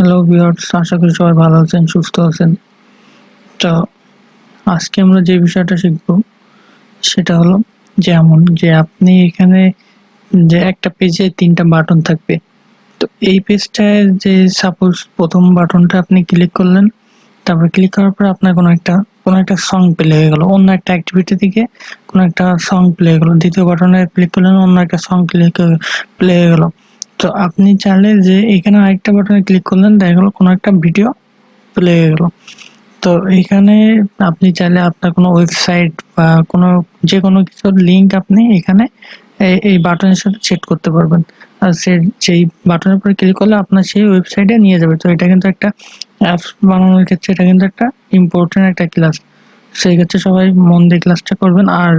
Hello viewers, আশা করি সবাই ভালো আছেন, সুস্থ আছেন। তো আজকে আমরা যে বিষয়টা শিখব সেটা হলো যেমন যে আপনি এখানে যে একটা পেজে ৩টা বাটন থাকবে। তো এই পেজটায় যে সাপোজ ১ম বাটনটা আপনি ক্লিক করলেন, তারপর ক্লিক করার পর আপনার কোনো একটা সং প্লে হয়ে গেল, অন্য একটা অ্যাক্টিভিটি থেকে কোনো একটা সং প্লে হয়ে গেল। ২য় বাটনে ক্লিক করলেন, অন্য একটা সং প্লে হয়ে গেল। তো আপনি চাইলে যে এখানে আরেকটা বাটনে ক্লিক করলেন, দেখা গেল কোনো একটা ভিডিও প্লে হয়ে গেল। তো এইখানে আপনি চাইলে আপনার কোনো ওয়েবসাইট বা যেকোনো কিছুর লিঙ্ক আপনি এখানে এই বাটনের সাথে সেট করতে পারবেন। আর সেই বাটনের উপরে ক্লিক করলে আপনার সেই ওয়েবসাইটে নিয়ে যাবে। তো এটা কিন্তু একটা অ্যাপস বানানোর ক্ষেত্রে এটা কিন্তু একটা ইম্পর্টেন্ট একটা ক্লাস। সেই ক্ষেত্রে সবাই মন দিয়ে ক্লাসটা করবেন। আর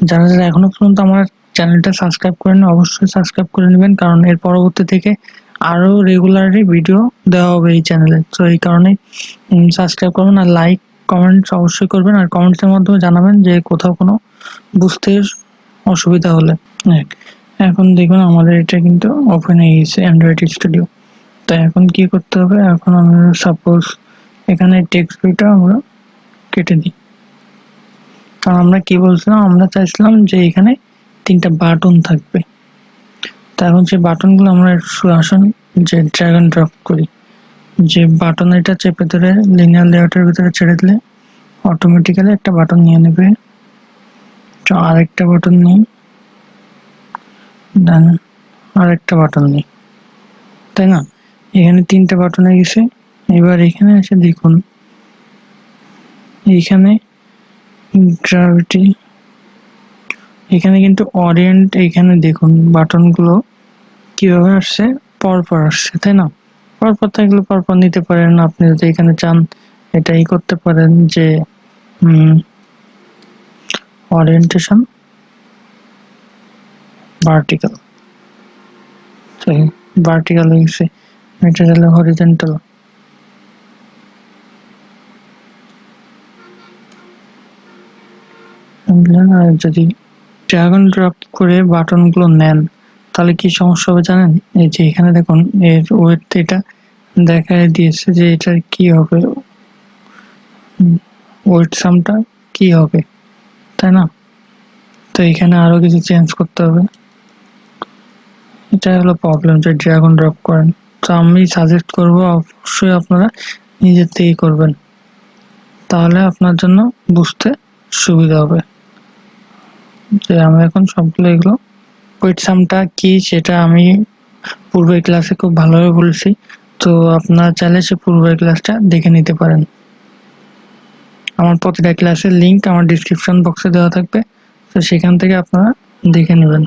যারা এখনো পর্যন্ত আমার চ্যানেলটা সাবস্ক্রাইব করেননি, অবশ্যই সাবস্ক্রাইব করে নেবেন, কারণ এর পরবর্তী থেকে আরও রেগুলারলি ভিডিও দেওয়া হবে এই চ্যানেলে। তো এই কারণেই সাবস্ক্রাইব করবেন আর লাইক কমেন্টস অবশ্যই করবেন, আর কমেন্টসের মাধ্যমে জানাবেন যে কোথাও কোনো বুঝতে অসুবিধা হলে। এখন দেখুন আমাদের এটা কিন্তু ওপেন হয়ে গেছে অ্যান্ড্রয়েড স্টুডিও। তো এখন কি করতে হবে, এখন আমরা সাপোজ এখানে টেক্সট ভিউটা আমরা কেটে দিই। কারণ আমরা কি বলছিলাম, আমরা চাইছিলাম যে এখানে ৩টা বাটন থাকবে। তো এখন সেই বাটনগুলো আমরা আসুন যে ড্র্যাগ অ্যান্ড ড্রপ করি। যে বাটন এটা চেপে ধরে লিনিয়ার লেআউটের ভিতরে ছেড়ে দিলে অটোমেটিক্যালি একটা বাটন নিয়ে নেবে। তো আরেকটা বাটন নিই, দেন আরেকটা বাটন নিই, তাই না? এখানে ৩টা বাটন হয়ে গেছে। এবার এখানে এসে দেখুন, এইখানে গ্র্যাভিটি, এখানে কিন্তু অরিয়েন্ট, এখানে দেখুন বাটনগুলো কিভাবে আসছে, পরপর আসছে, তাই না? পরপর থাকলে পরপর নিতে পারেন। আপনি যদি এখানে চান এটাই করতে পারেন যে ওরিয়েন্টেশন ভার্টিক্যাল, ভার্টিক্যাল হয়ে গেছে। এটা হলো হরিজন্টাল। আর যদি ড্র্যাগ অ্যান্ড ড্রপ করে বাটনগুলো নেন তাহলে কি সমস্যা হবে জানেন? এই যে এখানে দেখুন এর ওয়েট এটা দেখায় দিয়েছে যে এটার কি হবে, ওয়েট সামটা কি হবে, তাই না? তো এখানে আরো কিছু চেঞ্জ করতে হবে। এটা হলো প্রবলেম যে ড্র্যাগ অ্যান্ড ড্রপ করেন। তো আমি সাজেস্ট করব অবশ্যই আপনারা নিজের থেকেই করবেন, তাহলে আপনার জন্য বুঝতে সুবিধা হবে। যে আমি এখন সবগুলো এগুলো ওয়েট সামটা কি সেটা আমি পূর্বের ক্লাসে খুব ভালোভাবে বলেছি। তো আপনারা চাইলে সে পূর্বের ক্লাসটা দেখে নিতে পারেন। আমার প্রতিটা ক্লাসের লিঙ্ক আমার ডিসক্রিপশন বক্সে দেওয়া থাকবে, তো সেখান থেকে আপনারা দেখে নেবেন।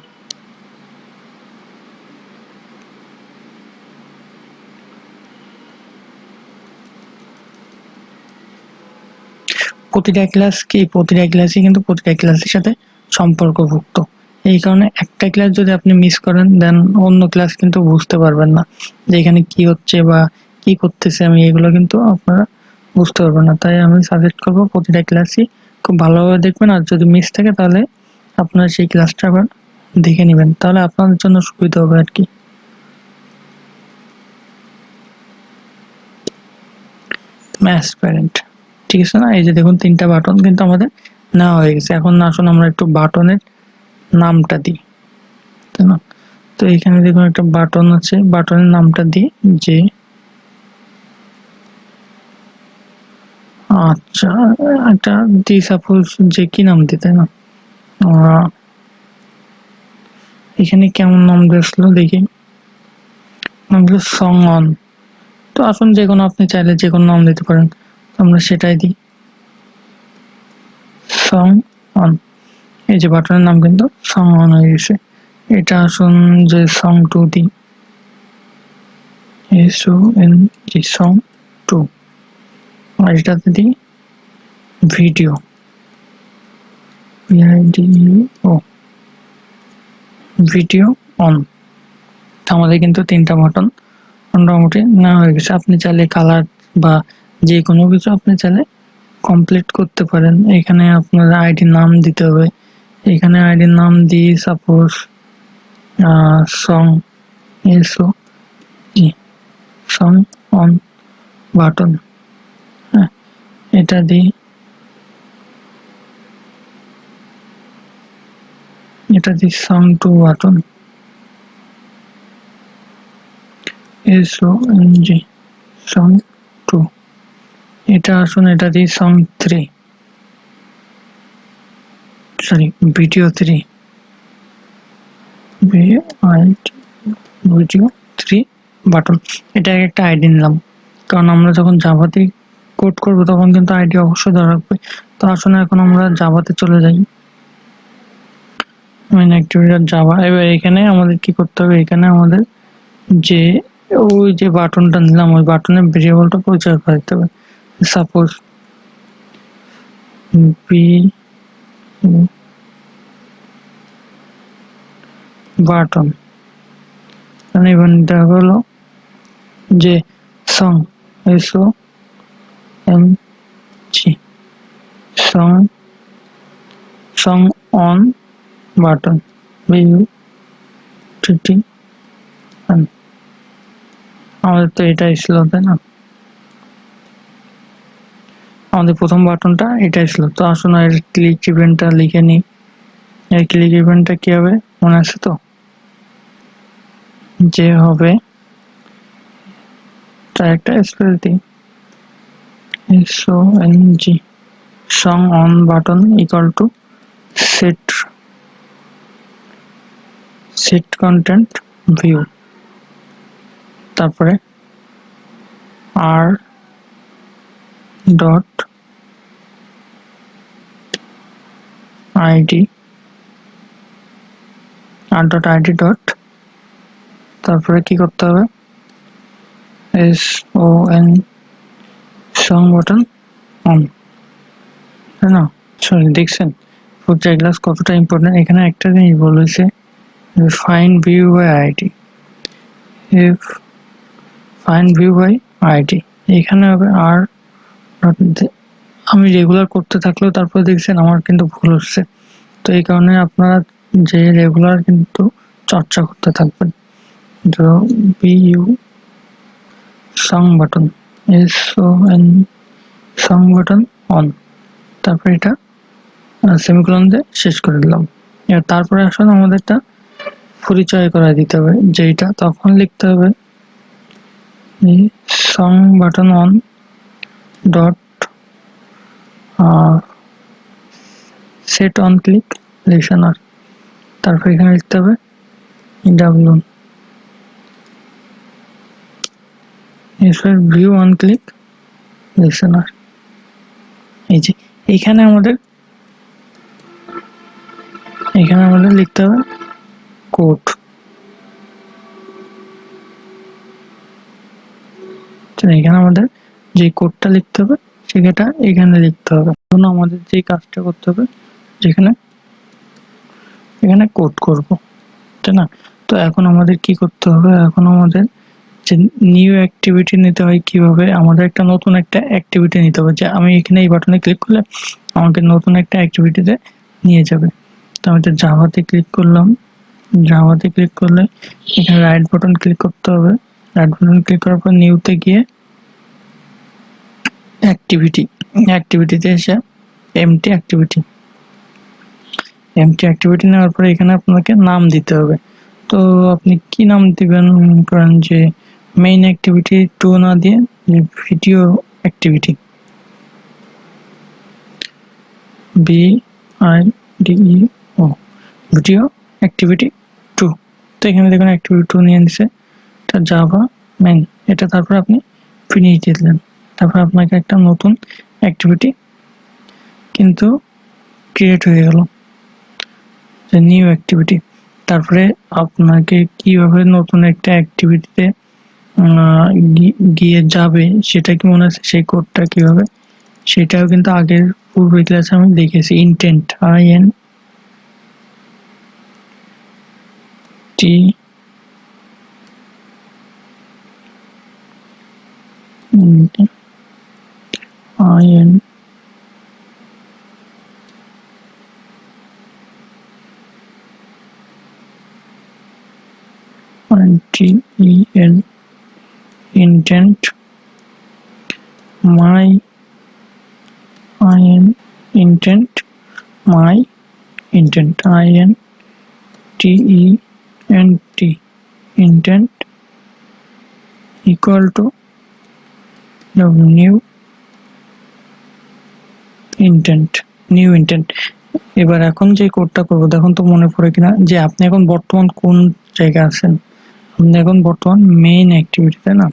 প্রতিটা ক্লাসই কিন্তু প্রতিটা ক্লাসের সাথে সম্পর্কভুক্ত। এই কারণে একটা ক্লাস যদি আপনি মিস করেন, দেন অন্য ক্লাস কিন্তু বুঝতে পারবেন না যে এখানে কি হচ্ছে বা কি করতেছে আমি, এগুলো কিন্তু আপনারা বুঝতে পারবেন না। তাই আমি সাজেস্ট করবো প্রতিটা ক্লাসই খুব ভালোভাবে দেখবেন, আর যদি মিস থাকে তাহলে আপনারা সেই ক্লাসটা আবার দেখে নেবেন, তাহলে আপনাদের জন্য সুবিধা হবে আর কি। ম্যাথ প্যারেন্ট, ঠিক আছে না? এই যে দেখুন ৩টা বাটন কিন্তু আমাদের নেওয়া হয়ে গেছে। এখন আসুন আমরা একটু বাটনের নামটা দিই, তাই না? তো এখানে দেখুন একটা বাটন আছে, বাটনের নামটা দিই যে, আচ্ছা একটা দিই সাপোজ যে কি নাম দিই, তাই না? এখানে কেমন নাম দিয়েছিল দেখি, নাম দিল সং অন। তো আসুন যে কোনো, আপনি চাইলে যে কোনো নাম দিতে পারেন, আমরা সেটাই দিই, সং অন। এই যে বাটনের নাম কিন্তু সং অন হয়ে গেছে। এটা আসুন যে সং 2 দিই, SON সং 2। আর এটাতে দিই ভিডিও, VIDEO, ভিডিও অন। আমাদের কিন্তু 3টা বাটন মোটামুটি নেওয়া হয়ে গেছে। আপনি চাইলে কালার বা যে কোনো কিছু আপনি চাইলে কমপ্লিট করতে পারেন। এখানে আপনার আইডির নাম দিতে হবে। এখানে আইডির নাম দিই suppose song, SOG, song on button. হ্যাঁ, এটা দিই, song two button, SONG, song two. এটা আসুন, এটা দিই song three, sorry video three, video three button. এটা একটা আইডি নিলাম, কারণ আমরা যখন জাভাতে কোড করব তখন কিন্তু আইডি অবশ্যই ধরে রাখবে। তো আসুন এখন আমরা জাভাতে চলে যাই, মেইন অ্যাক্টিভিটি জাভা। এবার এখানে আমাদের কি করতে হবে, এখানে আমাদের যে ওই যে বাটনটা নিলাম ওই বাটনের ভেরিয়েবলটা পরিচয় করে দিতে হবে। সাপোজ বি বাটন, মানে ইভেন্টটা হলো যে song, SONG, song, song on button, BUTT। আমাদের তো এটাই ছিল, তাই না? আমাদের প্রথম বাটনটা এটাই ছিল। তো আসুন এর ক্লিক ইভেন্টটা লিখে নিই। এর ক্লিক ইভেন্টটা কি হবে মনে আছে তো? যে হবে, তার একটা স্পেস দিই, SONG, song on button equal to set contained view, তারপরে আর ডট আইডি, ডট, তারপরে কি করতে হবে, SON, সং বাটন অন, তাই না? সরি, দেখছেন প্রজেক্ট ক্লাস কতটা ইম্পর্টেন্ট। এখানে একটা জিনিস বলেছে, find view by ID, if find view by ID, এখানে হবে আর। আমি রেগুলার করতে থাকলেও তারপরে দেখছেন আমার কিন্তু ভুল হচ্ছে। তো এই কারণে আপনারা যে রেগুলার কিন্তু চর্চা করতে থাকবেন। তো BU song button, SON, song button on, তারপরে এটা সেমিকোলন দিয়ে শেষ করে দিলাম। এবার তারপরে আসলে আমাদেরটা পরিচয় করে দিতে হবে, যেটা তখন লিখতে হবে song button on dot set on click listener, তারপর এখানে লিখতে হবে W view on click listener. এই যে এখানে আমাদের লিখতে হবে কোড। এখানে আমাদের যে কোডটা লিখতে হবে সেটা এখানে লিখতে হবে। এখন আমাদের যে কাজটা করতে হবে, যেখানে এখানে কোড করব, তাই না? তো এখন আমাদের কি করতে হবে, এখন আমাদের যে নিউ অ্যাক্টিভিটি নিতে হয় কিভাবে, আমাদের একটা নতুন একটা অ্যাক্টিভিটি নিতে হবে। যে আমি এখানে এই বাটনে ক্লিক করলে আমাকে নতুন একটা অ্যাক্টিভিটিতে নিয়ে যাবে। তো আমি তো জাভাতে ক্লিক করলাম, জাভাতে ক্লিক করলে এখানে রাইট বাটন ক্লিক করতে হবে। রাইট বাটন ক্লিক করার পর নিউতে গিয়ে অ্যাক্টিভিটিতে এসে এমটি অ্যাক্টিভিটি নেওয়ার পরে এখানে আপনাকে নাম দিতে হবে। তো আপনি কি নাম দিবেন, করেন যে মেইন অ্যাক্টিভিটি 2 না দিয়ে video activity, BIDEO, video activity 2। তো এখানে দেখুন অ্যাক্টিভিটি 2 নিয়ে নিছে, এটা জাভা মেইন, এটা তারপর আপনি ফিনিশ দিয়ে দিলেন। তারপর আপনাকে একটা নতুন অ্যাক্টিভিটি কিন্তু ক্রিয়েট হয়ে গেল, যে নিউ অ্যাক্টিভিটি। তারপরে আপনাকে কিভাবে নতুন একটা অ্যাক্টিভিটিতে গিয়ে যাবে সেটা কি মনে আছে, সেই কোডটা কিভাবে, সেটাও কিন্তু আগের পূর্বের ক্লাসে আমি দেখেছি। Intent, INTENT, my intent, my intent, intent, intent equal to the new intent। এবার এখন যে কোডটা করবো দেখুন তো মনে পড়ে কিনা, যে আপনি এখন বর্তমান কোন জায়গায় আছেন। আপনি এখন বর্তমান মেইন অ্যাক্টিভিটি, তাই না?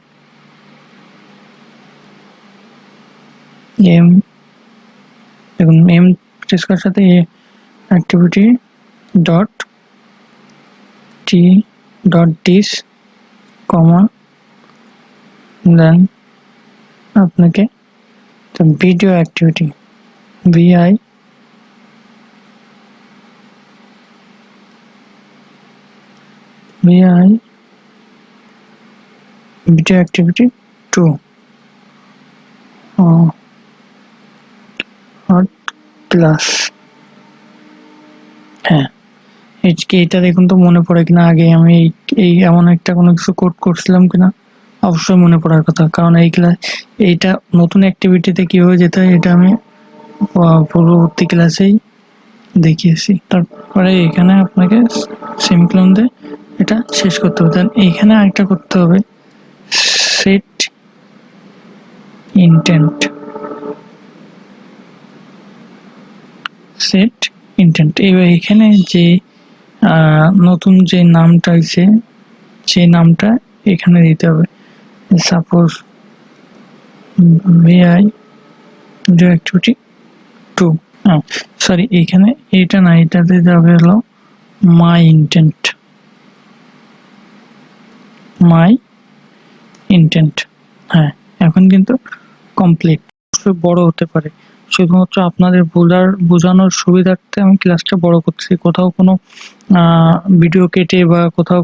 এম দেখুন এম প্রেস করার সাথে activity dot T dot this comma then আপনাকে video activity VI video activity 2 hot class. হ্যাঁ, এটা দেখুন তো মনে পড়ে কিনা, আগে আমি এই এমন একটা কোনো কিছু কোড করছিলাম কিনা। অবশ্যই মনে পড়ার কথা, কারণ এইটা নতুন অ্যাক্টিভিটিতে কিভাবে যেতে হয় এটা আমি পূর্ববর্তী ক্লাসেই দেখিয়েছি। তারপরে এখানে আপনাকে সেমিকোলন দিয়ে এটা শেষ করতে হবে। দেন এইখানে আরেকটা করতে হবে, সেট ইন্টেন্ট। এবার এখানে যে নতুন যে নামটা হয়েছে সেই নামটা এখানে দিতে হবে। সাপোজ ভিআই অ্যাক্টিভিটি 2, সরি এখানে এটা না, এটাতে যাবে হলো মাই ইন্টেন্ট। হ্যাঁ, এখন কিন্তু কমপ্লিট। বড় হতে পারে, শুধুমাত্র আপনাদের বোঝানোর সুবিধার্থে আমি ক্লাসটা বড় করছি। কোথাও কোনো ভিডিও কেটে বা কোথাও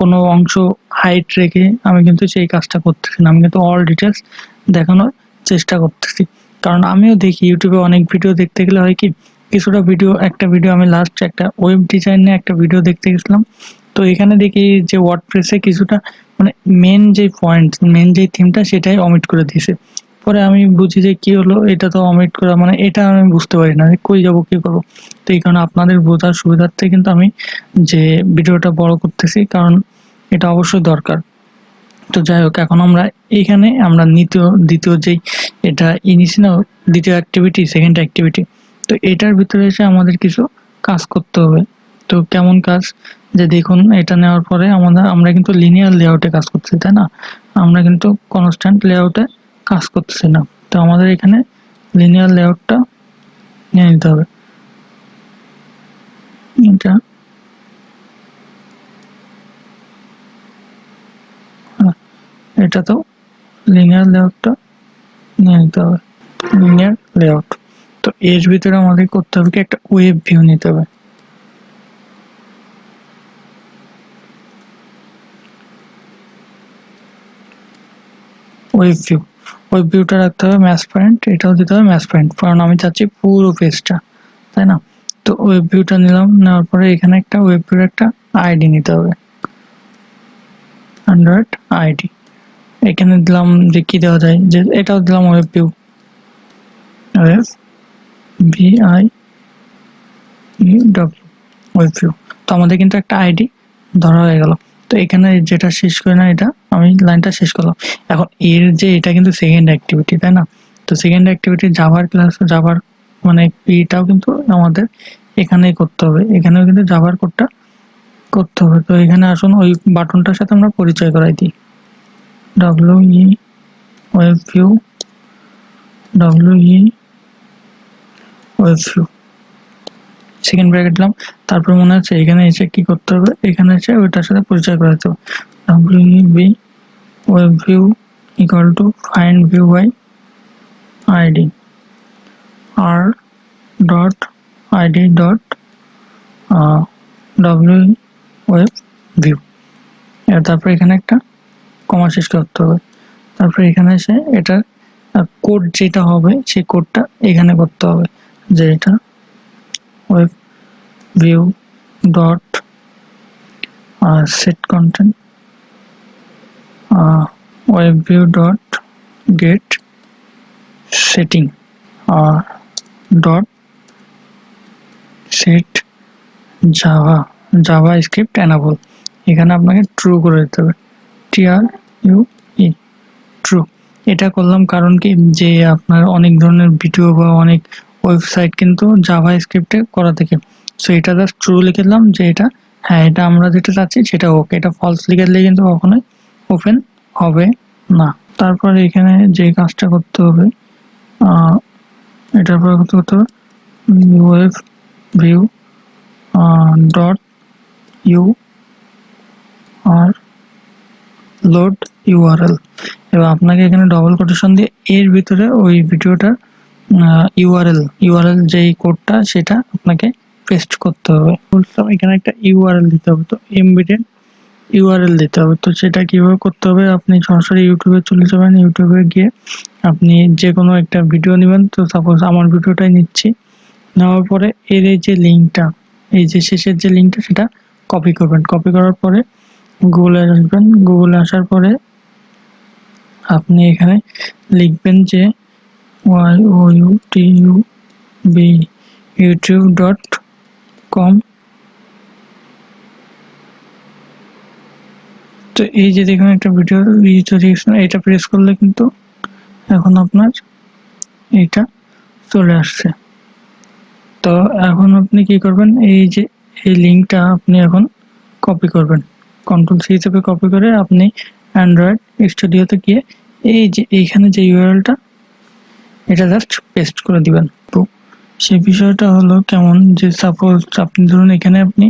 কোনো অংশ হাইট রেখে আমি কিন্তু সেই কাজটা করতেছি না। আমি কিন্তু অল ডিটেলস দেখানোর চেষ্টা করতেছি, কারণ আমিও দেখি ইউটিউবে অনেক ভিডিও দেখতে গেলে হয় কি, একটা ভিডিও আমি লাস্ট একটা ওয়েব ডিজাইনে একটা ভিডিও দেখতে গেছিলাম। তো এখানে দেখি যে ওয়ার্ডপ্রেসে কিছুটা মানে মেন যে থিমটা সেটাই অমিট করে দিয়েছে। পরে আমি বুঝি যে কি হলো, এটা তো অমিট করা মানে এটা আমি বুঝতে পারি না যে কই যাবো কি করবো। তো এই কারণে আপনাদের বোঝার সুবিধার্থে কিন্তু আমি যে ভিডিওটা বড় করতেছি, কারণ এটা অবশ্যই দরকার। তো যাই হোক, এখন আমরা এইখানে আমরা দ্বিতীয় যেই এটা ইনিশিয়াল দ্বিতীয় অ্যাক্টিভিটি, সেকেন্ড অ্যাক্টিভিটি, তো এটার ভিতরে এসে আমাদের কিছু কাজ করতে হবে। তো কেমন কাজ, যে দেখুন এটা নেওয়ার পরে আমরা কিন্তু লিনিয়ার লেআউটে কাজ করতেছি, তাই না? আমরা কিন্তু কনস্ট্যান্ট লেআউটে কাজ করতেছি না। তো আমাদের এখানে লিনিয়ার লেআউটটা নিয়ে নিতে হবে। এটা তো লিনিয়ার লেআউটটা নিয়ে নিতে হবে, লিনিয়ার লেআউট। তো এর ভিতরে আমাদের করতে হবে কি, একটা ওয়েব ভিউ নিতে হবে। ওয়েব ভিউটা রাখতে হবে ম্যাচ পয়েন্ট, এটাও দিতে হবে ম্যাচ পয়েন্ট, কারণ আমি চাচ্ছি পুরো পেজটা, তাই না? তো ওয়েব ভিউটা নিলাম, নেওয়ার পরে এখানে একটা ওয়েব ভিউর একটা আইডি নিতে হবে, অ্যান্ড্রয়েড আইডি। এখানে দিলাম যে কি দেওয়া যায়, যে এটাও দিলাম web view, VI web view. তো আমাদের কিন্তু একটা আইডি ধরা হয়ে গেল। তো এখানে যেটা শেষ করে না, এটা আমি লাইনটা শেষ করলাম। এখন এর যে এটা কিন্তু সেকেন্ড অ্যাক্টিভিটি, তাই না? তো সেকেন্ড অ্যাক্টিভিটি জাভার মানে এটাও কিন্তু আমাদের এখানেই করতে হবে, এখানেও কিন্তু জাভার কোডটা করতে হবে। তো এখানে আসুন ওই বাটনটার সাথে আমরা পরিচয় করাই দিই, W web view, W web view, second bracket দিলাম। তারপর মনে হচ্ছে এখানে এসে কি করতে হবে, এখানে এসে ওইটার সাথে পরিচয় করাতে হবে। W web view equal to find view by ID, R dot ID dot W web view. তারপর এখানে একটা কমা শেষ করতে হবে। তারপর এখানে এসে এটার কোড যেটা হবে সেই কোডটা এখানে করতে হবে, যে এটা web view dot set content web view dot get setting dot set Java script enable, এখানে আপনাকে ট্রু করে দিতে হবে, TRUE ট্রু। এটা করলাম কারণ কি, যে আপনার অনেক ধরনের ভিডিও বা অনেক ওয়েবসাইট কিন্তু জাভা স্ক্রিপ্টে করা থাকে, সো এটা জাস্ট ট্রু লিখে দিলাম যে এটা, হ্যাঁ এটা আমরা যেটা চাচ্ছি সেটা ওকে। এটা ফলস লিখে দিলে কিন্তু কখনোই ওপেন হবে না। তারপর এখানে যে কাজটা করতে হবে, এটার পর করতে হবে web view dot U R load URL. এবার আপনাকে এখানে ডবল কোটেশন দিয়ে এর ভিতরে ওই ভিডিওটার ইউআরএল যেই কোডটা সেটা আপনাকে পেস্ট করতে হবে। এখানে একটা ইউআরএল দিতে হবে, তো এমবেডেড ইউআরএল দিতে হবে। তো সেটা কিভাবে করতে হবে, আপনি সরাসরি ইউটিউবে চলে যাবেন, ইউটিউবে গিয়ে আপনি যে কোনো একটা ভিডিও নেবেন, তো সাপোজ আমার ভিডিওটাই নিচ্ছি, নেওয়ার পরে এর এই যে লিঙ্কটা, এই যে শেষের যে লিঙ্কটা সেটা কপি করবেন। কপি করার পরে গুগলে আসবেন, গুগলে আসার পরে আপনি এখানে লিখবেন যে youtube.com। তো এই যে দেখুন একটা ভিডিও তৈরি হয়েছে, এটা প্রেস করলে কিন্তু এখন আপনার এইটা চলে আসছে। তো এখন আপনি কি করবেন, এই যে এই লিঙ্কটা আপনি এখন কপি করবেন, কন্ট্রোল-C হিসেবে কপি করে আপনি অ্যান্ড্রয়েড স্টুডিওতে গিয়ে এই যে এইখানে যে ইউআরএলটা এটা জাস্ট পেস্ট করে দিবেন। তো সেই বিষয়টা হলো কেমন, যে সাপোজ আপনি ধরুন এখানে আপনি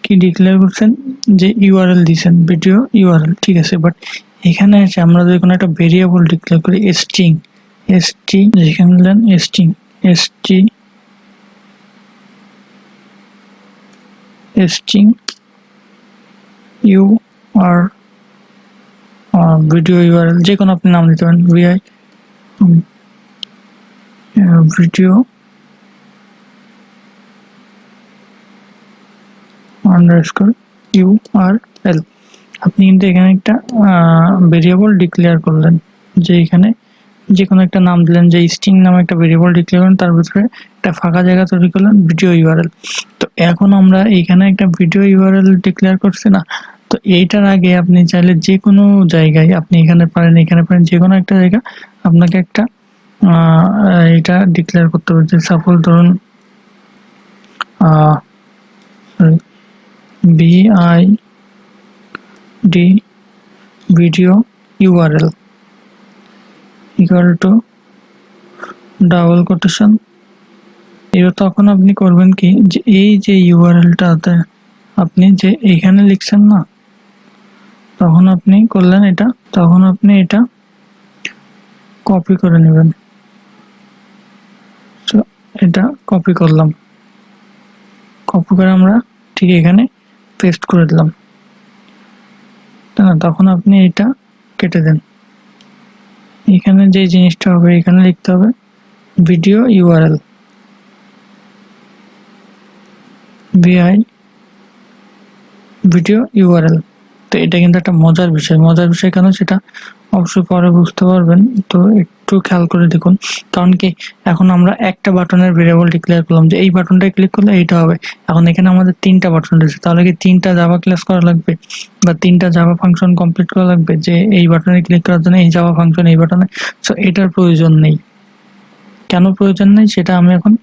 কি ডিক্লেয়ার করছেন যে ইউআরএল দিয়েছেন ভিডিও ইউআরএল, ঠিক আছে, বাট এখানে আছে আমরা যদি কোনো একটা ভেরিয়েবল ডিক্লেয়ার করি স্ট্রিং, যেখানে দিলেন স্ট্রিং ইউআর ভিডিও ইউআরএল যে কোনো আপনি নাম দিতে পারেন, ভিডিও আন্ডারস্কোর ইউআরএল। আপনি কিন্তু এখানে একটা ভেরিয়েবল ডিক্লেয়ার করলেন, যে এখানে যে কোনো একটা নাম দিলেন, যে স্ট্রিং নামে একটা ভেরিয়েবল ডিক্লেয়ার করলেন, তার ভিতরে একটা ফাঁকা জায়গা তৈরি করলেন ভিডিও ইউআরএল। তো এখন আমরা এইখানে একটা ভিডিও ইউআরএল ডিক্লেয়ার করছি না, তো এইটার আগে আপনি চাইলে যে কোনো জায়গায়, আপনি এখানে পারেন এখানে পারেন, যে কোনো একটা জায়গা আপনাকে একটা এটা ডিক্লেয়ার করতে হবে, যে সাপোজ ধরুন BID video URL equal to double quotation. এবার তখন আপনি করবেন কি, যে এই যে ইউআরএলটাতে আপনি যে এইখানে লিখছেন না, তখন আপনি করলেন এটা, তখন আপনি এটা কপি করে নেবেন। তো এটা কপি করলাম, কপি করে আমরা ঠিক এখানে পেস্ট করে দিলাম, তখন আপনি এটা কেটে দেন। এখানে যে জিনিসটা হবে এখানে লিখতে হবে ভিডিও ইউআরএল ভিডিও ইউআরএল। তো এটা কিন্তু একটা মজার বিষয় কেন সেটা অবশ্যই পরে বুঝতে পারবেন। তো একটু খেয়াল করে দেখুন, কারণ কি এখন আমরা একটা বাটনের ভেরিয়েবল ডিক্লেয়ার করলাম যে এই বাটনটা ক্লিক করলে এইটা হবে। এখন এখানে আমাদের তিনটা বাটন রয়েছে, তাহলে কি তিনটা জাভা ক্লাস করা লাগবে বা তিনটা জাভা ফাংশন কমপ্লিট করা লাগবে, যে এই বাটনে ক্লিক করার জন্য এই জাভা ফাংশন এই বাটনে? সো এটার প্রয়োজন নেই। কেন প্রয়োজন নেই সেটা আমি এখন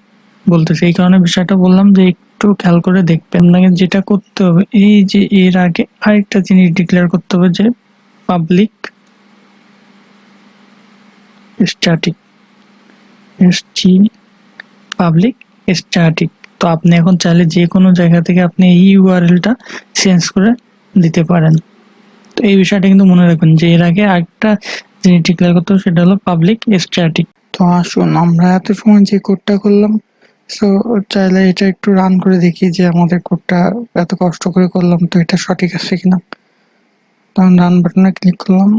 বলতেছি, এই কারণে বিষয়টা বললাম যে একটু খেয়াল করে দেখবেন। আপনাকে যেটা করতে হবে, এই যে এর আগে আরেকটা জিনিস ডিক্লেয়ার করতে হবে, যে পাবলিক স্ট্যাটিক পাবলিক স্ট্যাটিক। তো আপনি এখন চাইলে যে কোনো জায়গা থেকে আপনি এই ইউআরএলটা চেঞ্জ করে দিতে পারেন। তো এই বিষয়টা কিন্তু মনে রাখবেন, যে এর আগে আরেকটা জিনিস ডিক্লেয়ার করতে হবে, সেটা হলো পাবলিক স্ট্যাটিক। তো আসুন আমরা এত সময় যে কোডটা করলাম, সো চাইলে এটা একটু রান করে দেখি যে আমাদের কোডটা এত কষ্ট করে করলাম তো এটা সঠিক আছে কিনা। তখন রান বাটনে ক্লিক করলাম।